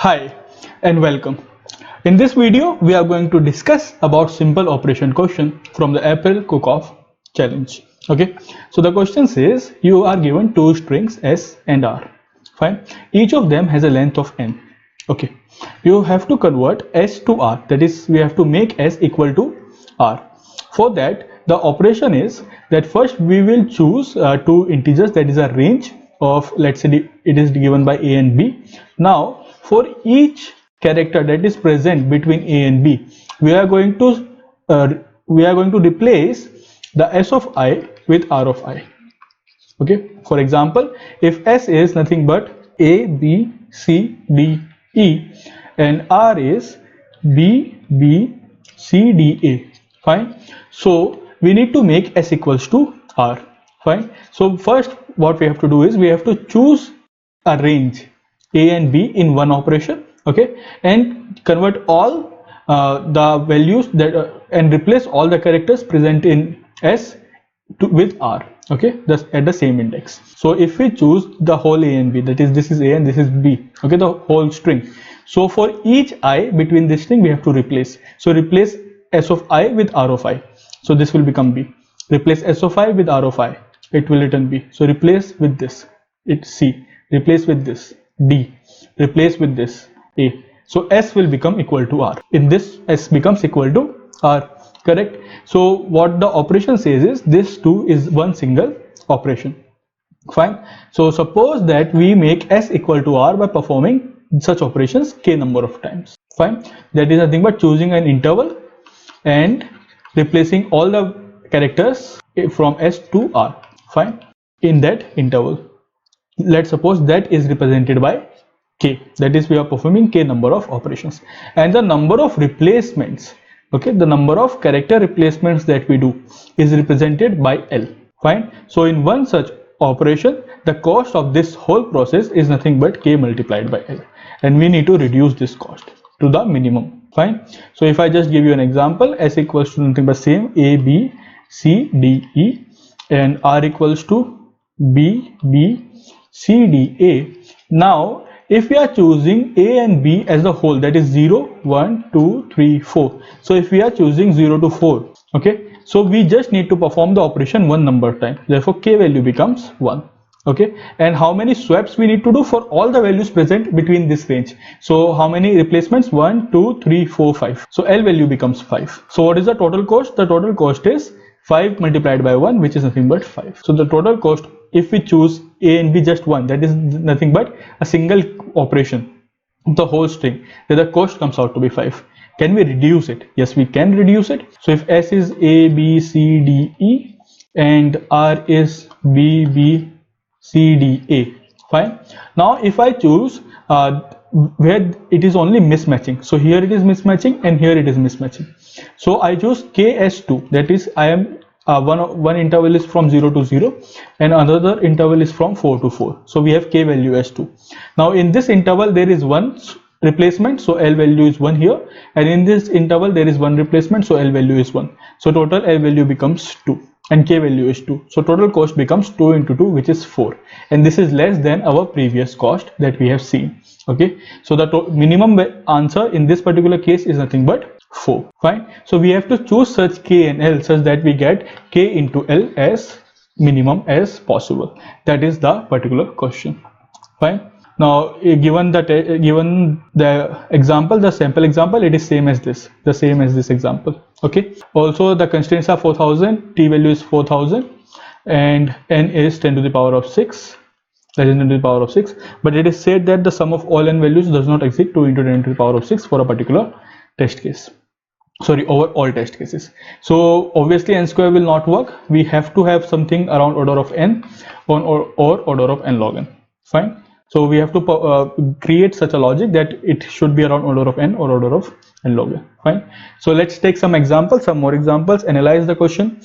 Hi and welcome. In this video, we are going to discuss about simple operation question from the April Cook-Off challenge. Okay, so the question says you are given two strings S and R. Fine. Each of them has a length of n. Okay, you have to convert S to R. That is, we have to make S equal to R. For that, the operation is that first we will choose two integers, that is a range of, let's say it is given by A and B. Now for each character that is present between A and B, we are going to replace the S of I with R of I. Okay, for example, if S is nothing but A, B, C, D, E and R is B, B, C, D, A. Fine. So we need to make S equals to R. Fine. So first what we have to do is we have to choose a range A and B in one operation. Okay, and convert all the values that and replace all the characters present in S with R. Okay, that's at the same index. So if we choose the whole A and B, that is, this is A and this is B, okay, the whole string. So for each I between this string we have to replace. So replace S of I with R of I. So this will become B. Replace S of I with R of I. It will return B. So replace with this, it's C. Replace with this, D. Replace with this, A. So S will become equal to R. In this, S becomes equal to R. Correct. So what the operation says is this too is one single operation. Fine. So suppose that we make S equal to R by performing such operations k number of times. Fine. That is nothing but choosing an interval and replacing all the characters from S to R. Fine. In that interval, let's suppose that is represented by k, that is we are performing k number of operations, and the number of replacements, okay, the number of character replacements that we do is represented by L. Fine. So in one such operation, the cost of this whole process is nothing but k multiplied by L, and we need to reduce this cost to the minimum. Fine. So if I just give you an example, S equals to nothing but same A, B, C, D, E, and R equals to B, B, C, D, A. Now if we are choosing A and B as a whole, that is 0, 1, 2, 3, 4. So if we are choosing 0 to 4, okay, so we just need to perform the operation one number of times. Therefore k value becomes 1. Okay, and how many swaps we need to do for all the values present between this range? So how many replacements? 1, 2, 3, 4, 5. So L value becomes 5. So what is the total cost? The total cost is 5 multiplied by 1, which is nothing but 5. So the total cost, if we choose A and B just one, that is nothing but a single operation, the whole string, then the cost comes out to be 5. Can we reduce it? Yes, we can reduce it. So if S is A, B, C, D, E and R is B, B, C, D, A. Fine. Now if I choose where it is only mismatching, so here it is mismatching and here it is mismatching, so I choose KS2, that is I am one interval is from 0 to 0 and another interval is from 4 to 4. So we have k value as 2. Now in this interval there is one replacement, so L value is 1 here, and in this interval there is one replacement, so L value is 1. So total L value becomes 2 and k value is 2. So total cost becomes 2 into 2, which is 4, and this is less than our previous cost that we have seen. Okay, so the minimum answer in this particular case is nothing but 4. Fine. So we have to choose such k and L such that we get k into L as minimum as possible. That is the particular question. Fine. Now given the example, the sample example, it is same as this, example. Okay, also the constraints are 4000, t value is 4000 and n is 10 to the power of 6, that is 10 to the power of 6, but it is said that the sum of all n values does not exceed 2 into 10 to the power of 6 for a particular test case, sorry, over all test cases. So obviously n square will not work. We have to have something around order of n or order of n log n. Fine. So we have to create such a logic that it should be around order of n or order of n log n. Fine. So let's take some examples, some more examples, analyze the question.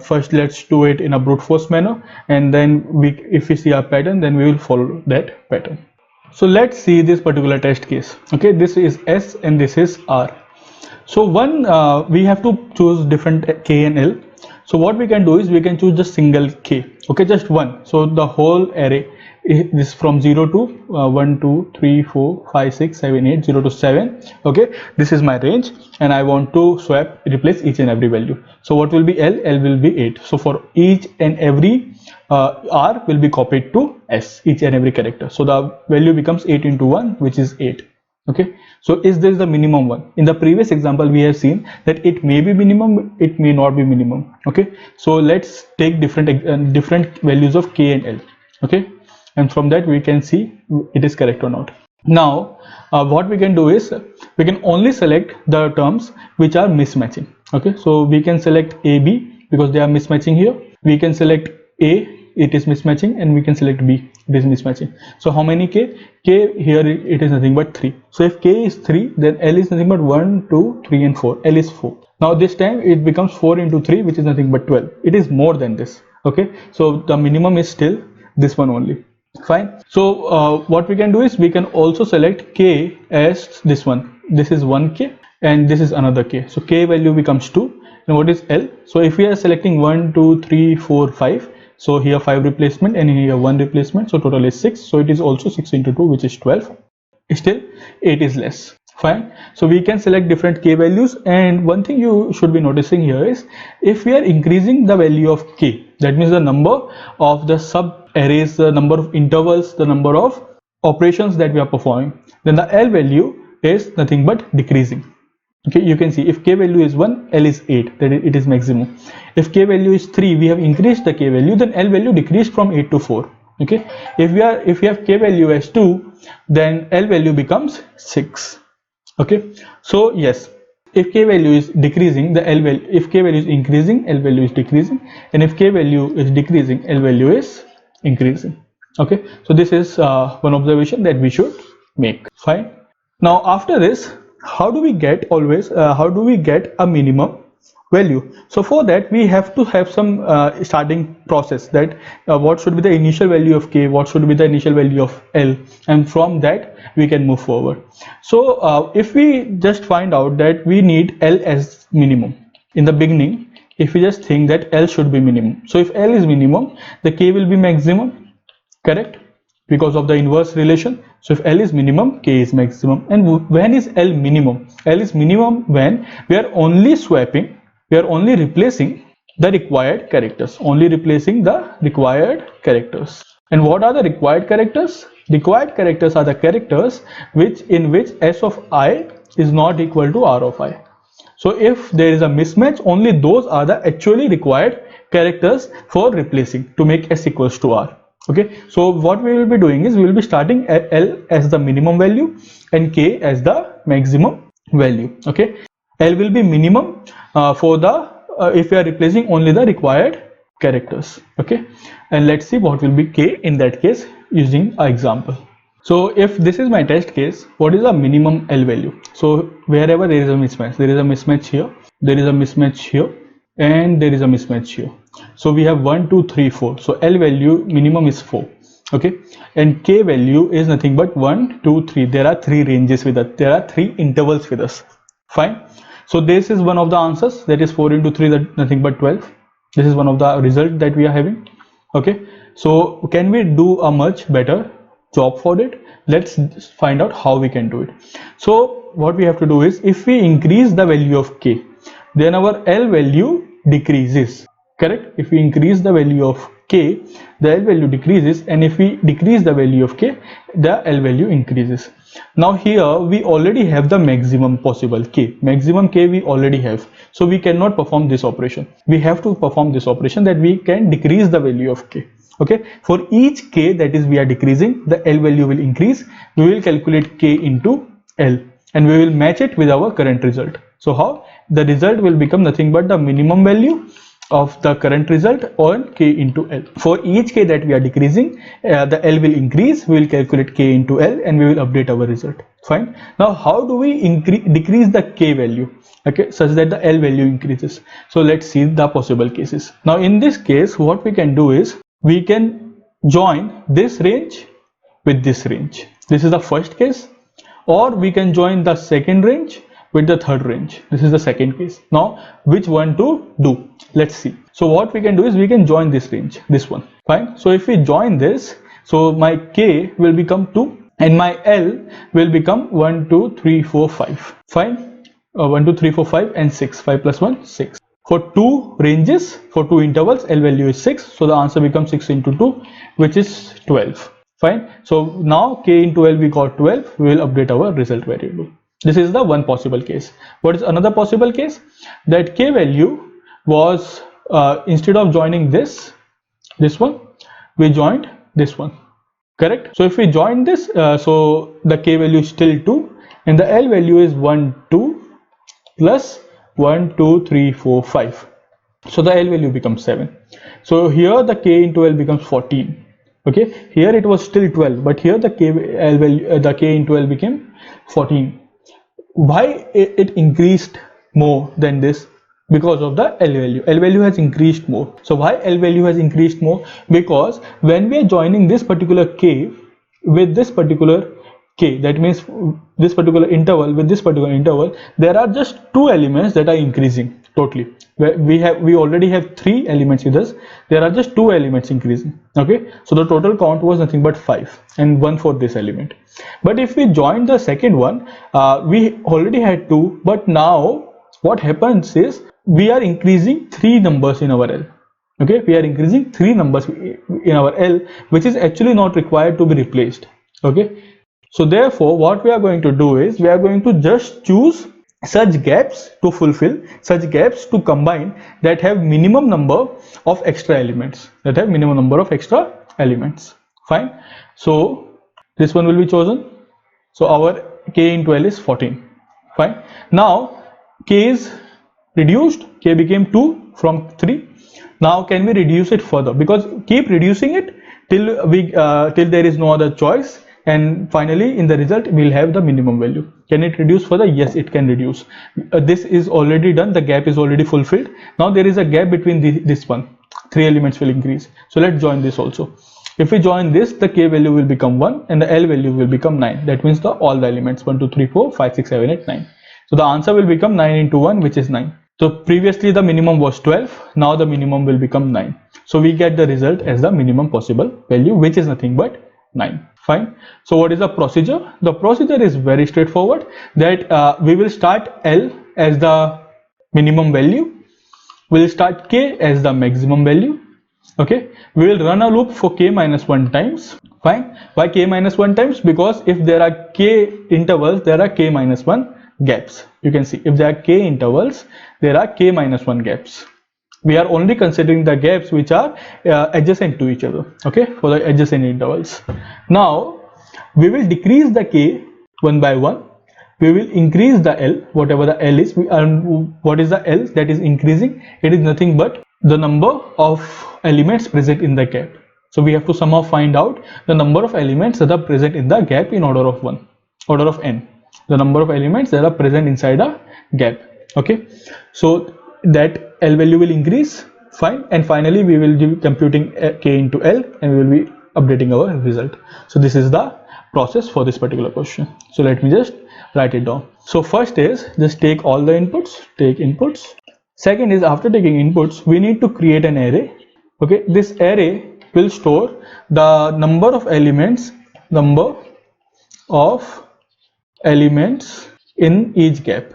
First let's do it in a brute force manner, and then if we see a pattern, then we will follow that pattern. So let's see this particular test case. Okay, this is S and this is R. So we have to choose different k and L. So what we can do is we can choose just single k, okay, just one. So the whole array is from 0 to 1 2 3 4 5 6 7 8 0 to 7, okay. This is my range and I want to swap, replace each and every value. So what will be L will be 8. So for each and every R will be copied to S, each and every character. So the value becomes 8 into 1, which is 8. Okay, so is this the minimum one? In the previous example we have seen that it may be minimum, it may not be minimum. Okay, so let's take different values of k and L. Okay, and from that we can see it is correct or not. Now what we can do is we can only select the terms which are mismatching. Okay, so we can select A, B because they are mismatching here. We can select A, it is mismatching, and we can select B, it is mismatching. So how many k? K here it is nothing but 3. So if k is 3, then L is nothing but 1 2 3 and 4. L is 4. Now this time it becomes 4 into 3, which is nothing but 12. It is more than this. Okay, so the minimum is still this one only. Fine. So what we can do is we can also select k as this one. This is 1k and this is another k. So k value becomes 2. And what is L? So if we are selecting 1 2 3 4 5, so here 5 replacement and here 1 replacement, so total is 6. So it is also 6 into 2, which is 12. Still 8 is less. Fine. So we can select different k values, and one thing you should be noticing here is if we are increasing the value of k, that means the number of the sub arrays, the number of intervals, the number of operations that we are performing, then the L value is nothing but decreasing. Okay, you can see if k value is 1, L is 8, that it is maximum. If k value is 3, we have increased the k value, then L value decreased from 8 to 4. Okay, if we have k value as 2, then L value becomes 6. Okay, so yes, if k value is decreasing, the L value, if k value is increasing, L value is decreasing, and if k value is decreasing, L value is increasing. Okay, so this is one observation that we should make. Fine. Now after this, how do we get a minimum value? So for that we have to have some starting process, that what should be the initial value of k, what should be the initial value of L, and from that we can move forward. So if we just find out that we need L as minimum in the beginning, if we just think that L should be minimum, so if L is minimum, the k will be maximum, correct, because of the inverse relation. So if L is minimum, k is maximum. And when is L minimum? L is minimum when we are only swapping, we are only replacing the required characters, only replacing the required characters. And what are the required characters? Required characters are the characters in which S of I is not equal to R of I. So if there is a mismatch, only those are the actually required characters for replacing to make S equals to R. Okay, so what we will be doing is we will be starting at L as the minimum value and k as the maximum value. Okay, L will be minimum for the if we are replacing only the required characters. Okay, and let's see what will be k in that case using an example. So if this is my test case, what is the minimum L value? So wherever there is a mismatch, there is a mismatch here, there is a mismatch here, and there is a mismatch here. So we have 1 2 3 4. So L value minimum is 4. Okay, and k value is nothing but 1 2 3. There are 3 ranges with us, there are 3 intervals with us. Fine. So this is one of the answers, that is 4 into 3, that nothing but 12. This is one of the result that we are having. Okay, so can we do a much better job for it? Let's find out how we can do it. So what we have to do is, if we increase the value of k, then our L value decreases, correct? If we increase the value of k, the L value decreases, and if we decrease the value of k, the L value increases. Now here we already have the maximum possible k, maximum k we already have, so we cannot perform this operation. We have to perform this operation, that we can decrease the value of k. Okay, for each k that is we are decreasing, the L value will increase. We will calculate k into L and we will match it with our current result. So how? The result will become nothing but the minimum value of the current result on k into L. For each k that we are decreasing, the L will increase. We will calculate k into L and we will update our result. Fine. Now how do we decrease the k value, okay, such that the L value increases? So let's see the possible cases. Now in this case, what we can do is we can join this range with this range. This is the first case. Or we can join the second range with the third range. This is the second case. Now which one to do? Let's see. So what we can do is we can join this range, this one. Fine. So if we join this, so my k will become 2 and my L will become 1 2 3 4 5. Fine. 1 2 3 4 5 and 6. 5 plus 1 6. For two ranges, for two intervals, L value is 6. So the answer becomes 6 into 2, which is 12. Fine. So now k into L we got 12. We will update our result variable. This is the one possible case. What is another possible case? That k value was instead of joining this one, we joined this one. Correct. So if we join this, so the k value is still 2 and the L value is 1 2 plus 1 2 3 4 5. So the L value becomes 7. So here the k into L becomes 14. Okay, here it was still 12, but here the k into L became 14. Why it increased more than this? Because of the L value. L value has increased more. So why L value has increased more? Because when we are joining this particular k with this particular k, that means this particular interval with this particular interval, there are just two elements that are increasing totally. We already have three elements with us. There are just two elements increasing. Okay, so the total count was nothing but 5 and 1 for this element. But if we join the second one, we already had 2, but now what happens is we are increasing 3 numbers in our L. Okay, we are increasing 3 numbers in our L, which is actually not required to be replaced. Okay, so therefore what we are going to do is we are going to just choose such gaps to fulfill, such gaps to combine that have minimum number of extra elements, Fine. So this one will be chosen. So our k into L is 14. Fine. Now k is reduced, k became 2 from 3. Now can we reduce it further? Because keep reducing it till there is no other choice, and finally in the result we'll have the minimum value. Can it reduce further? Yes, it can reduce. This is already done, the gap is already fulfilled. Now there is a gap between this one. 3 elements will increase. So let's join this also. If we join this, the k value will become 1 and the L value will become 9. That means all the elements 1 2 3 4 5 6 7 8 9. So the answer will become 9 into 1, which is 9. So previously the minimum was 12, now the minimum will become 9. So we get the result as the minimum possible value, which is nothing but 9. Fine. So what is the procedure? The procedure is very straightforward, that we will start L as the minimum value, we will start k as the maximum value. Okay, we will run a loop for k minus 1 times. Fine. Why k minus 1 times? Because if there are k intervals, there are k minus 1 gaps. You can see if there are k intervals, there are k minus 1 gaps. We are only considering the gaps which are adjacent to each other. Okay, for the adjacent intervals. Now we will decrease the k one by one. We will increase the L, whatever the L is. What is the L that is increasing? It is nothing but the number of elements present in the gap. So we have to somehow find out the number of elements that are present in the gap in order of n. The number of elements that are present inside a gap. Okay, so that L value will increase. Fine. And finally we will be computing k into L and we will be updating our result. So this is the process for this particular question. So let me just write it down. So first is just take all the inputs, take inputs. Second is after taking inputs, we need to create an array. Okay, this array will store the number of elements in each gap.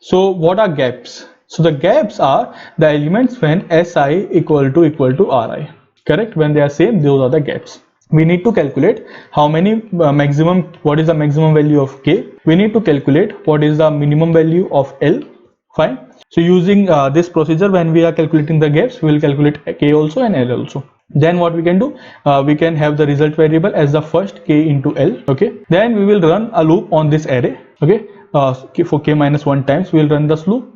So what are gaps? So the gaps are the elements when Si equal to Ri. Correct? When they are same, those are the gaps. We need to calculate how many what is the maximum value of k. We need to calculate what is the minimum value of L. Fine. So using this procedure, when we are calculating the gaps, we will calculate k also and L also. Then what we can do, we can have the result variable as the first k into L. Okay, then we will run a loop on this array. Okay, for k minus 1 times we will run this loop.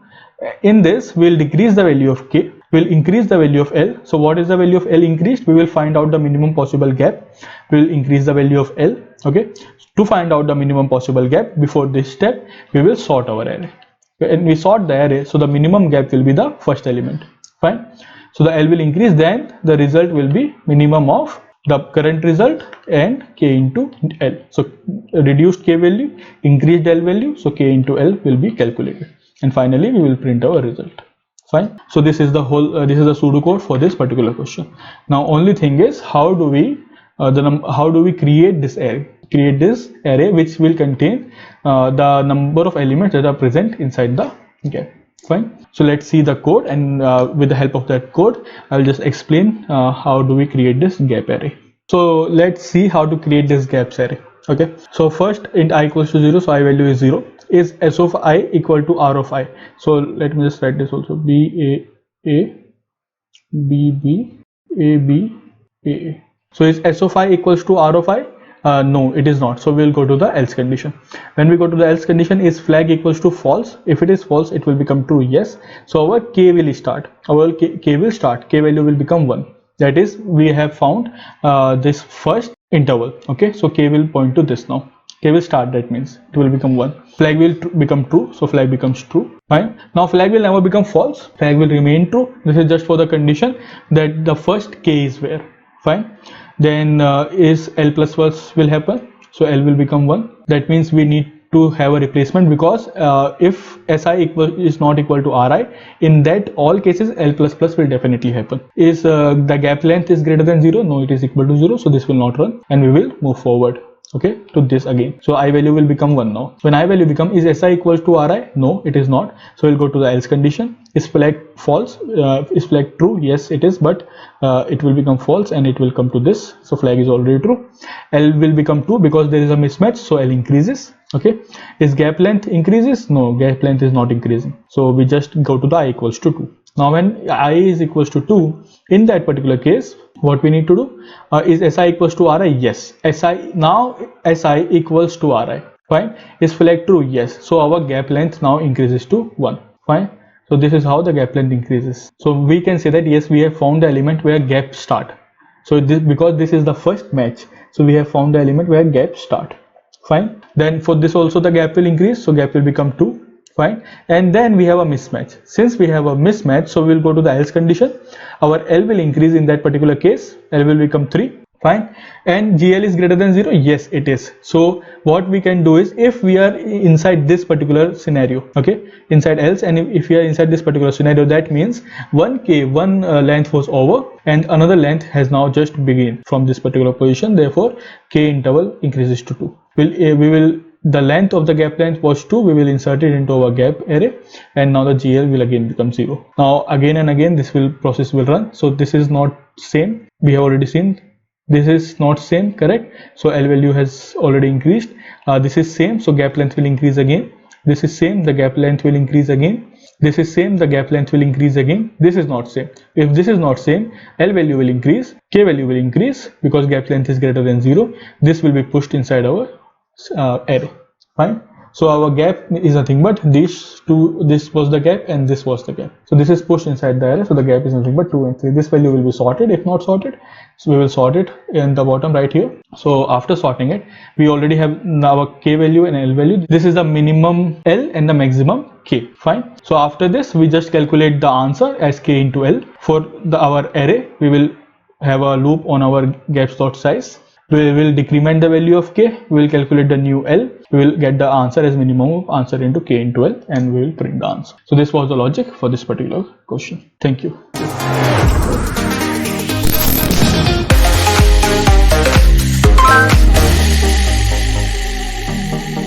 In this we will decrease the value of k, we will increase the value of L. So what is the value of L increased? We will find out the minimum possible gap. We will increase the value of L. Okay, to find out the minimum possible gap, before this step we will sort our array. And we sort the array, so the minimum gap will be the first element. Fine. So the L will increase, then the result will be minimum of the current result and k into L. So reduced k value, increased L value, so k into L will be calculated, and finally we will print our result. Fine. So this is the whole this is the pseudocode for this particular question. Now only thing is, how do we create this array? Create this array which will contain the number of elements that are present inside the gap. Fine. So let's see the code, and with the help of that code I will just explain how do we create this gap array. So let's see how to create this gaps array. Okay, so first int I equals to 0, so I value is 0. Is s of I equal to r of I? So let me just write this also, b a b b a b a. So is s of I equals to r of I? No, it is not. So we will go to the else condition. When we go to the else condition, is flag equals to false? If it is false, it will become true, yes. So our k will start. Our k will start. K value will become 1. That is, we have found this first interval. Okay, so k will point to this now. K will start, that means it will become 1. Flag will become true, so flag becomes true. Fine. Now flag will never become false. Flag will remain true. This is just for the condition that the first k is where. Fine. Then is L plus plus will happen, so L will become 1. That means we need to have a replacement, because if Si is not equal to Ri, in that all cases L plus plus will definitely happen. Is the gap length is greater than 0? No, it is equal to 0, so this will not run, and we will move forward. Okay, to this again. So I value will become 1 now. When I value become, is Si equals to Ri? No, it is not. So we'll go to the else condition. Is flag false? Is flag true? Yes, it is, but it will become false and it will come to this. So flag is already true. L will become 2 because there is a mismatch, so L increases. Okay, is gap length increases? No, gap length is not increasing. So we just go to the I equals to 2. Now when I is equals to 2, in that particular case, what we need to do is Si equals to Ri? Yes. Si equals to Ri. Fine. Is flag true? Yes. So our gap length now increases to 1. Fine. So this is how the gap length increases. So we can say that yes, we have found the element where gaps start. So this, because this is the first match, so we have found the element where gaps start. Fine. Then for this also the gap will increase, so gap will become 2. Fine. And then we have a mismatch. Since we have a mismatch, so we'll go to the else condition. Our L will increase in that particular case. L will become 3. Fine. And GL is greater than 0? Yes, it is. So what we can do is, if we are inside this particular scenario, okay, inside else, and if we are inside this particular scenario, that means one length was over and another length has now just begun from this particular position. Therefore k interval increases to 2. The length of the gap length was 2, we will insert it into our gap array, and now the GL will again become 0. Now again and again this process will run. So this is not same, we have already seen. This is not same, correct? So L value has already increased. This is same, so gap length will increase again. This is same, the gap length will increase again. This is same, the gap length will increase again. This is not same. If this is not same, L value will increase, K value will increase, because gap length is greater than 0. This will be pushed inside our array. Fine. So our gap is nothing but these two. This was the gap and this was the gap. So this is pushed inside the array. So the gap is nothing but 2 and 3. This value will be sorted. If not sorted, so we will sort it in the bottom right here. So after sorting it, we already have our k value and L value. This is the minimum L and the maximum k. Fine. So after this, we just calculate the answer as k into L. For our array, we will have a loop on our gaps dot size. We will decrement the value of k, we will calculate the new L, we will get the answer as minimum of answer into k into L, and we will print the answer. So this was the logic for this particular question. Thank you.